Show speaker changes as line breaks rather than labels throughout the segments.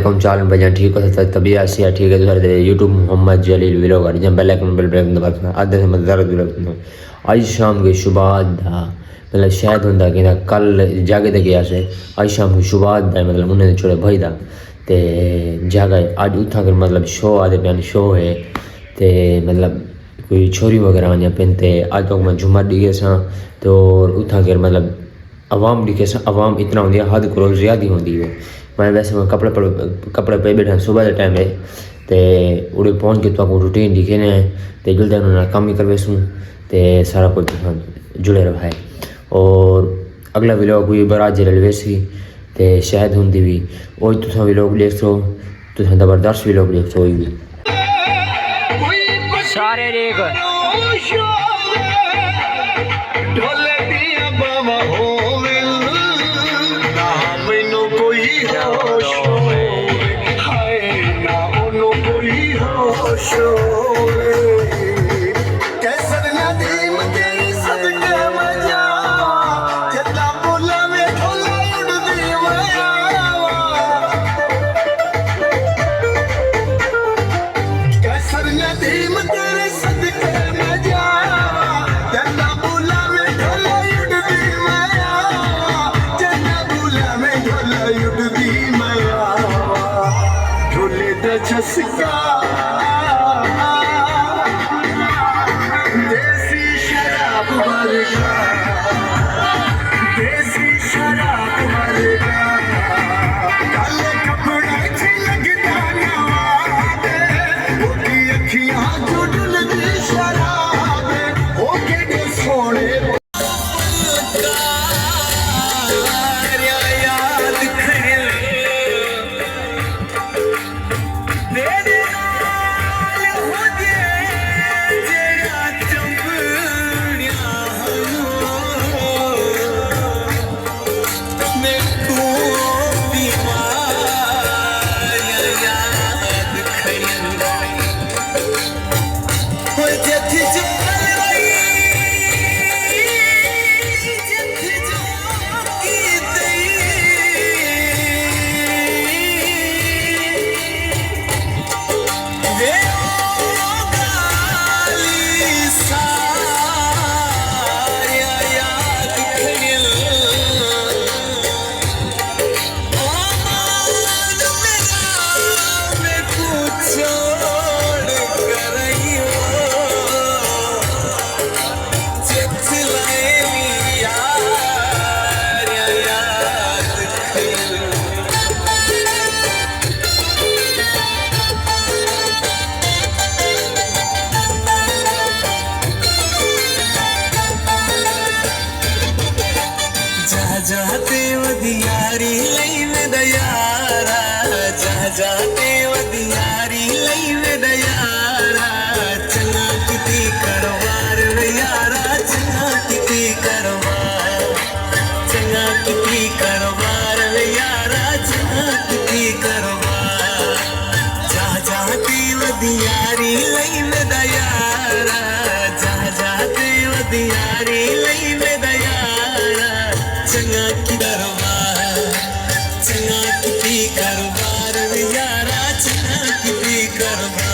कम चाल बजा ठीक है तभी आसिया ठीक है सर यूट्यूब मोहम्मद जलील व्लॉगर जब बेल आइकन बेल बटन दबाना आधे से मत ज़रा दूर आज शाम के शुबात दा मतलब शायद होंदा कि कल जागे ते गया से आज शाम की शुबात दा मतलब उन्हें छोड़े भाई दा ते जागा आज उठा कर मतलब शो आदे प्यान शो है ते मतलब कोई छोरी वगैरह वञा पिन ते आज तो मैं जुम्मा ॾींहुं सां तो उठा कर मतलब आवाम ॾिखे सां आवाम इतना होंदी है हद करो ज़्यादा होंदी है। मैं वैसे मैं कपड़े पे बैठा सुबह के टाइम है तो उड़े पहुँच के तो आपको रूटीन दिखे ने तो जल्दी उन्होंने काम ही कर वैसूँ तो सारा कुछ जुड़े रहा है। और अगला व्लॉग हुई बराज रेलवे सी तो शायद होंगी भी वो तुम व्लॉग देख सो तुम ज़बरदस्त व्लॉग देख सो भी सारे
जाते वदियारी लई में दयारा जाते वदियारी लई में दयारा चंगा किती करवार वे यारा चंगा किती करवार चंगा किती करवार वे यारा चंगा किती करवार जाते वदियारी लई में दयारा जाते वदियारी लई में दयारा चंगा की दरबार चंगा की करवार यारा चंगा की करवार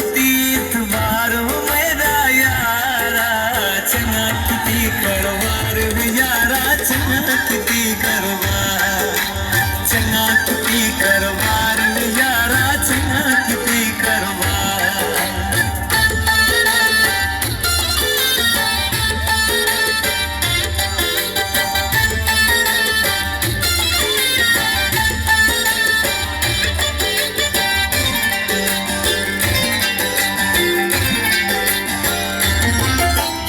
किती इतबार मेरा यारा चंगा किती करवार यारा चंगा किती करवार चंगा किती करवार यारा चंगा किती करवार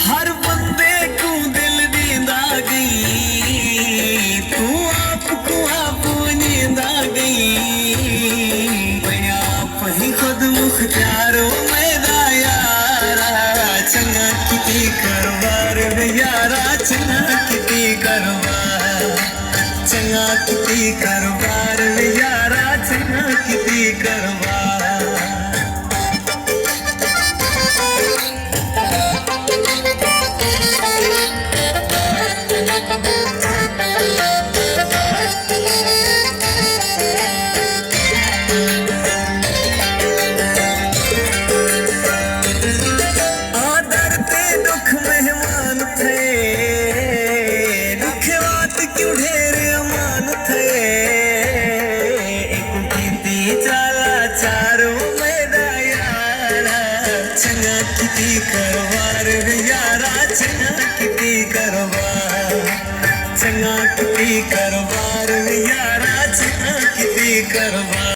हर बंदे को दिल दींदा गई तू आपको आप नींदा गई मैं आप ही खुद मुख्तार मेरा यारा चंगा किती करवार यारा चंगा किती करवार चंगा किती करवार यारा चंगा किती करवार आदर ते दुख मेहमान थे दुख बात क्यों ढेर अमान थे एक कीती चाला चारो मेरा यारा चंगा किती करवार यारा चंगा किती करवार चंगा किती करवार यारा चंगा किती करवार